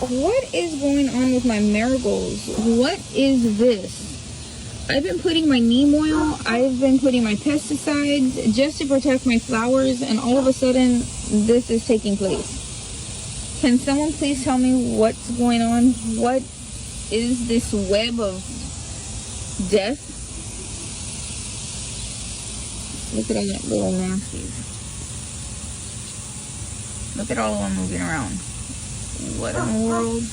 What is going on with my marigolds? What is this? I've been putting my neem oil, I've been putting my pesticides just to protect my flowers, and all of a sudden this is taking place. Can someone please tell me what's going on? What is this web of death? Look at all that little nasties. Look at all of them moving around. What in the world?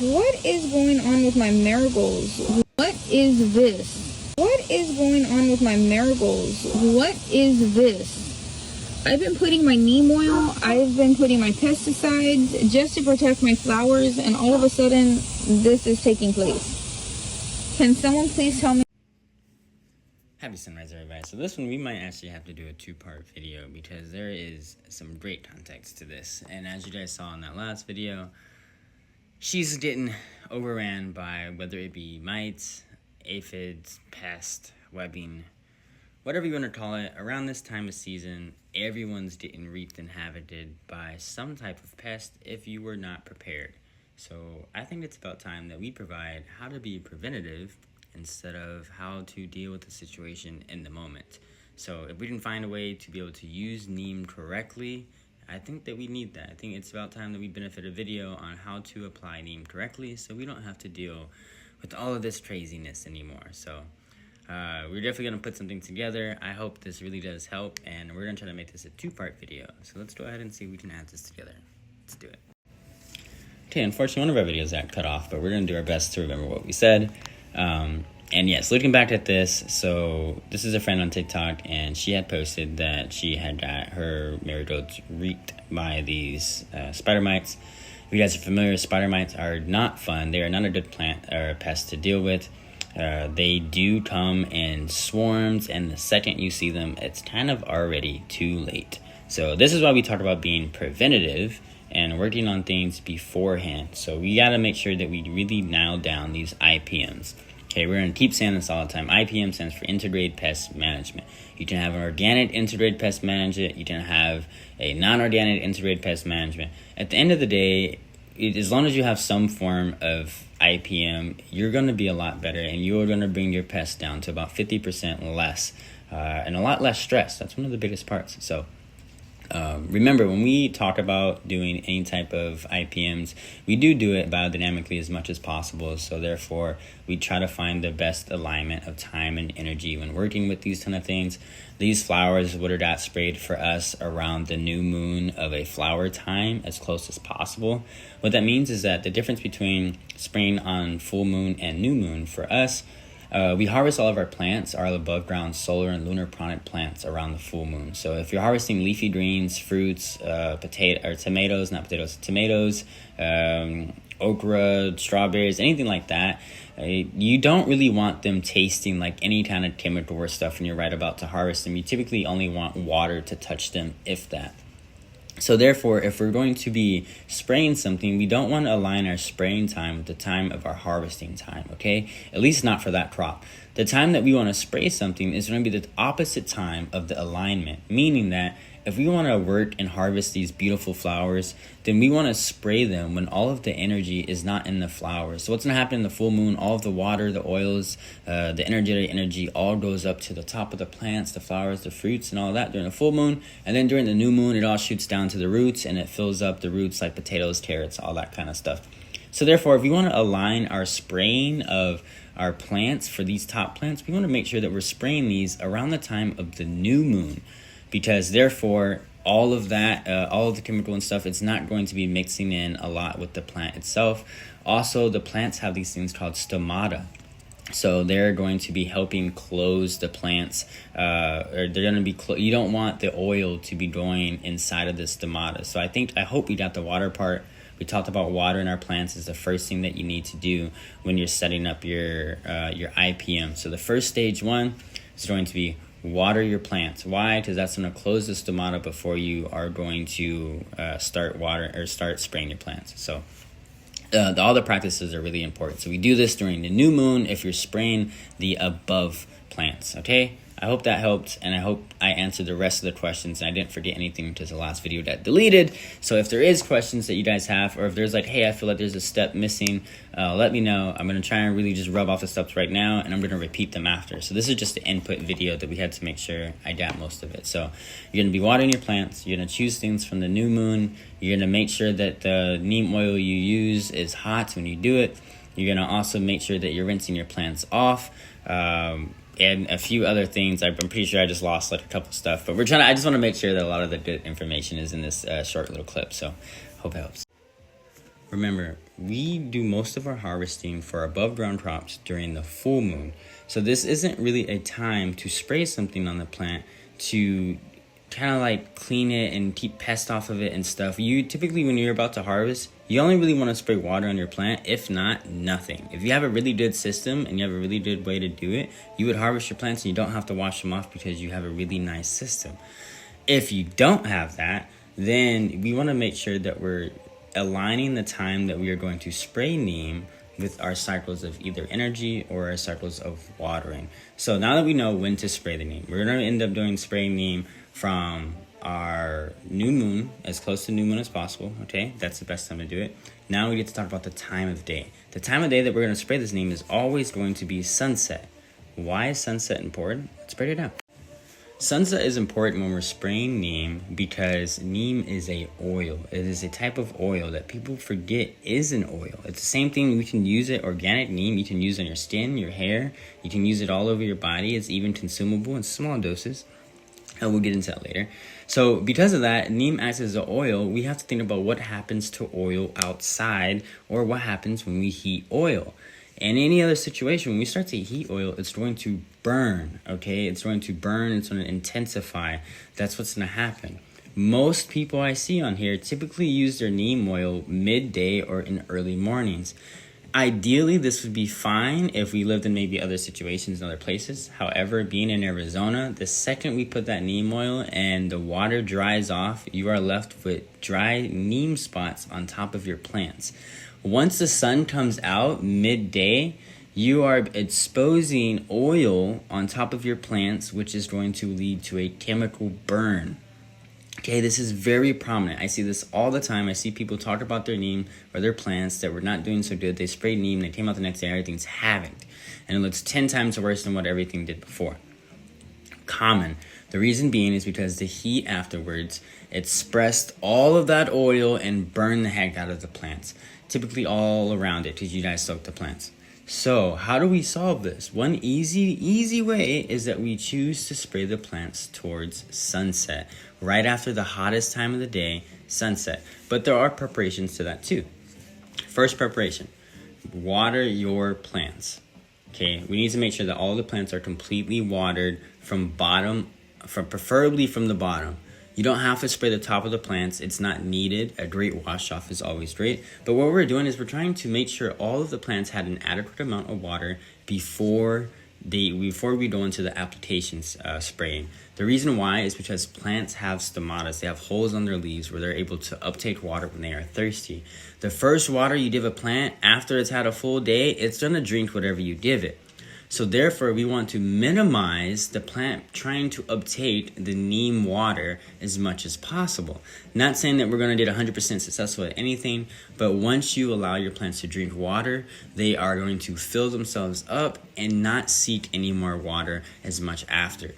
What is going on with my marigolds? What is this? What is going on with my marigolds? What is this? I've been putting my neem oil, I've been putting my pesticides just to protect my flowers, and all of a sudden this is taking place. Can someone please tell me? Happy sunrise, everybody. So this one we might actually have to do a two-part video because there is some great context to this. And as you guys saw in that last video, she's getting overran by whether it be mites, aphids, pest, webbing, whatever you want to call it. Around this time of season, everyone's getting reaped and havocated by some type of pest if you were not prepared. So I think it's about time that we provide how to be preventative instead of how to deal with the situation in the moment. So if we can find a way to be able to use Neem correctly, I think that we need that. I think it's about time that we benefit a video on how to apply Neem correctly so we don't have to deal with all of this craziness anymore. So we're definitely going to put something together. I hope this really does help, and we're going to try to make this a two-part video. So let's go ahead and see if we can add this together. Let's do it. Okay, unfortunately, one of our videos got cut off, but we're going to do our best to remember what we said. And yes, looking back at this, so this is a friend on TikTok, and she had posted that she had got her marigolds reaped by these spider mites. If you guys are familiar, spider mites are not fun. They are not a good plant or pest to deal with. They do come in swarms, and the second you see them, it's kind of already too late. So this is why we talk about being preventative and working on things beforehand. So we got to make sure that we really nail down these IPMs. Okay, we're going to keep saying this all the time. IPM stands for Integrated Pest Management. You can have an organic integrated pest management. You can have a non-organic integrated pest management. At the end of the day, as long as you have some form of IPM, you're going to be a lot better, and you're going to bring your pests down to about 50% less and a lot less stress. That's one of the biggest parts. So remember, when we talk about doing any type of IPMs, we do it biodynamically as much as possible. So therefore, we try to find the best alignment of time and energy when working with these kind of things. These flowers would have got sprayed for us around the new moon of a flower time, as close as possible. What that means is that the difference between spraying on full moon and new moon for us, we harvest all of our plants, our above ground solar and lunar pranic plants around the full moon. So if you're harvesting leafy greens, fruits, tomatoes, okra, strawberries, anything like that, you don't really want them tasting like any kind of chemical or stuff when you're right about to harvest them. You typically only want water to touch them, if that. So therefore, if we're going to be spraying something, we don't want to align our spraying time with the time of our harvesting time, okay? At least not for that crop. The time that we want to spray something is going to be the opposite time of the alignment, meaning that if we want to work and harvest these beautiful flowers, then we want to spray them when all of the energy is not in the flowers. So what's going to happen in the full moon, all of the water, the oils, the energetic energy all goes up to the top of the plants, the flowers, the fruits, and all that during the full moon. And then during the new moon, it all shoots down to the roots, and it fills up the roots like potatoes, carrots, all that kind of stuff. So therefore, if we want to align our spraying of our plants for these top plants, we want to make sure that we're spraying these around the time of the new moon. Because therefore, all of that, all of the chemical and stuff, it's not going to be mixing in a lot with the plant itself. Also, the plants have these things called stomata. So they're going to be helping close the plants, or they're going to be, you don't want the oil to be going inside of the stomata. So I hope we got the water part. We talked about water in our plants is the first thing that you need to do when you're setting up your IPM. So the first stage one is going to be water your plants. Why? Because that's going to close the stomata before you are going to start spraying your plants. So all the practices are really important. So we do this during the new moon if you're spraying the above plants. Okay, I hope that helped, and I hope I answered the rest of the questions and I didn't forget anything to the last video that deleted. So if there is questions that you guys have, or if there's like, hey, I feel like there's a step missing, let me know. I'm going to try and really just rub off the steps right now, and I'm going to repeat them after. So this is just the input video that we had to make sure I got most of it. So you're going to be watering your plants. You're going to choose things from the new moon. You're going to make sure that the neem oil you use is hot when you do it. You're going to also make sure that you're rinsing your plants off. And a few other things. I'm pretty sure I just lost like a couple stuff, but I just want to make sure that a lot of the good information is in this short little clip. So hope it helps. Remember, we do most of our harvesting for above ground crops during the full moon. So this isn't really a time to spray something on the plant to kind of like clean it and keep pests off of it and stuff. You typically, when you're about to harvest, you only really want to spray water on your plant. If not, nothing. If you have a really good system and you have a really good way to do it, you would harvest your plants and you don't have to wash them off because you have a really nice system. If you don't have that, then we want to make sure that we're aligning the time that we are going to spray neem with our cycles of either energy or our cycles of watering. So now that we know when to spray the neem, we're going to end up doing spraying neem from our new moon, as close to new moon as possible. Okay, that's the best time to do it. Now we get to talk about the time of day. The time of day that we're going to spray this neem is always going to be sunset. Why is sunset important? Let's break it down. Sunset is important when we're spraying neem because neem is a oil. It is a type of oil that people forget is an oil. It's the same thing. You can use it, organic neem, you can use it on your skin, your hair. You can use it all over your body. It's even consumable in small doses. And we'll get into that later. So because of that, neem acts as an oil. We have to think about what happens to oil outside, or what happens when we heat oil. In any other situation, when we start to heat oil, it's going to burn, okay? It's going to burn, it's going to intensify. That's what's going to happen. Most people I see on here typically use their neem oil midday or in early mornings. Ideally, this would be fine if we lived in maybe other situations in other places. However, being in Arizona, the second we put that neem oil and the water dries off, you are left with dry neem spots on top of your plants. Once the sun comes out midday, you are exposing oil on top of your plants, which is going to lead to a chemical burn. Okay, this is very prominent. I see this all the time. I see people talk about their neem or their plants that were not doing so good. They sprayed neem, they came out the next day, everything's havoc. And it looks 10 times worse than what everything did before. Common. The reason being is because the heat afterwards expressed all of that oil and burned the heck out of the plants. Typically all around it because you guys soak the plants. So how do we solve this? One easy way is that we choose to spray the plants towards sunset. Right after the hottest time of the day, sunset. But there are preparations to that too. First preparation, water your plants. Okay, we need to make sure that all the plants are completely watered preferably from the bottom. You don't have to spray the top of the plants. It's not needed. A great wash off is always great. But what we're doing is we're trying to make sure all of the plants had an adequate amount of water before we go into the applications spraying. The reason why is because plants have stomatas. They have holes on their leaves where they're able to uptake water when they are thirsty. The first water you give a plant after it's had a full day, it's going to drink whatever you give it. So therefore, we want to minimize the plant trying to uptake the neem water as much as possible. Not saying that we're going to get 100% successful at anything, but once you allow your plants to drink water, they are going to fill themselves up and not seek any more water as much after.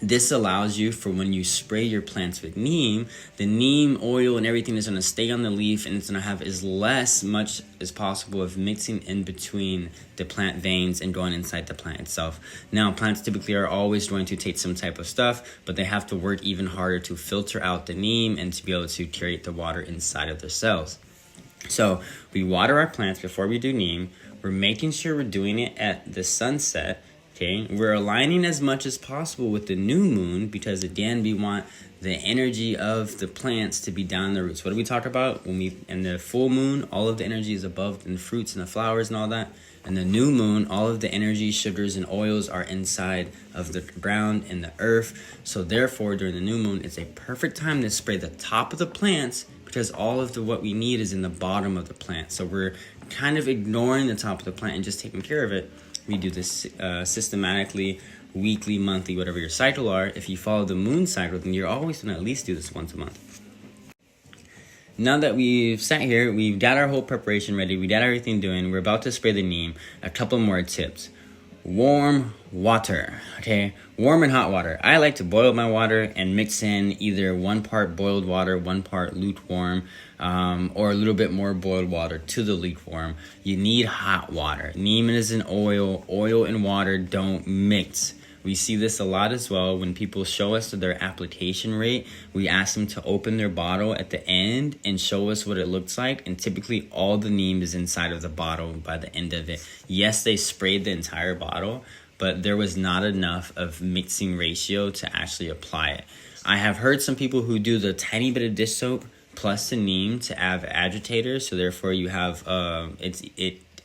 This allows you for when you spray your plants with neem, the neem oil and everything is going to stay on the leaf, and it's going to have as much as possible of mixing in between the plant veins and going inside the plant itself. Now, plants typically are always going to take some type of stuff, but they have to work even harder to filter out the neem and to be able to carry the water inside of their cells. So we water our plants before we do neem. We're making sure we're doing it at the sunset. Okay, we're aligning as much as possible with the new moon because, again, we want the energy of the plants to be down the roots. What do we talk about? In the full moon, all of the energy is above in the fruits and the flowers and all that. In the new moon, all of the energy, sugars, and oils are inside of the ground and the earth. So therefore, during the new moon, it's a perfect time to spray the top of the plants because all of what we need is in the bottom of the plant. So we're kind of ignoring the top of the plant and just taking care of it. We do this systematically weekly, monthly, whatever your cycle are. If you follow the moon cycle, then you're always going to at least do this once a month. Now that we've sat here, we've got our whole preparation ready, we got everything doing, we're about to spray the neem. A couple more tips. Warm water, okay? Warm and hot water. I like to boil my water and mix in either 1 part boiled water, 1 part lukewarm, or a little bit more boiled water to the lukewarm. You need hot water. Neem is an oil. Oil and water don't mix. We see this a lot as well when people show us their application rate. We ask them to open their bottle at the end and show us what it looks like. And typically all the neem is inside of the bottle by the end of it. Yes, they sprayed the entire bottle, but there was not enough of mixing ratio to actually apply it. I have heard some people who do the tiny bit of dish soap plus the neem to have agitators. So therefore you have,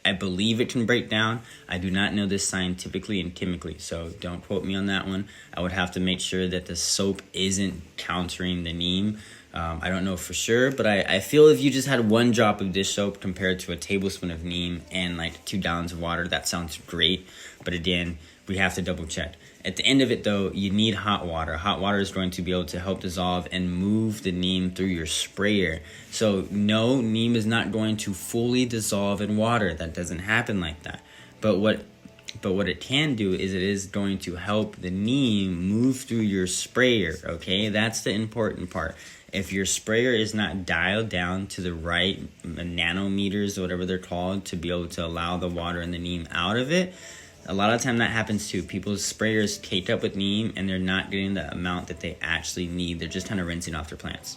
I believe it can break down. I do not know this scientifically and chemically, so don't quote me on that one. I would have to make sure that the soap isn't countering the neem. I don't know for sure, but I feel if you just had 1 drop of dish soap compared to a tablespoon of neem and like 2 gallons of water, that sounds great. But again, we have to double check. At the end of it though, you need hot water. Hot water is going to be able to help dissolve and move the neem through your sprayer. So no, neem is not going to fully dissolve in water. That doesn't happen like that. But what it can do is it is going to help the neem move through your sprayer, okay? That's the important part. If your sprayer is not dialed down to the right nanometers, or whatever they're called, to be able to allow the water and the neem out of it, a lot of time that happens too. People's sprayers caked up with neem and they're not getting the amount that they actually need. They're just kind of rinsing off their plants.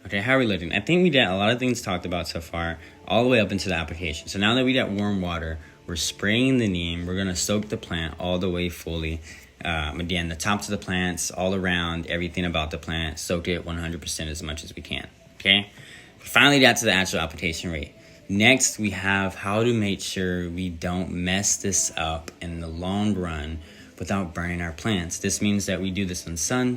Okay, how are we looking? I think we got a lot of things talked about so far, all the way up into the application. So now that we got warm water, we're spraying the neem. We're going to soak the plant all the way fully. Again, the tops of the plants, all around, everything about the plant, soak it 100% as much as we can. Okay? We finally got to the actual application rate. Next, we have how to make sure we don't mess this up in the long run without burning our plants. This means that we do this on sun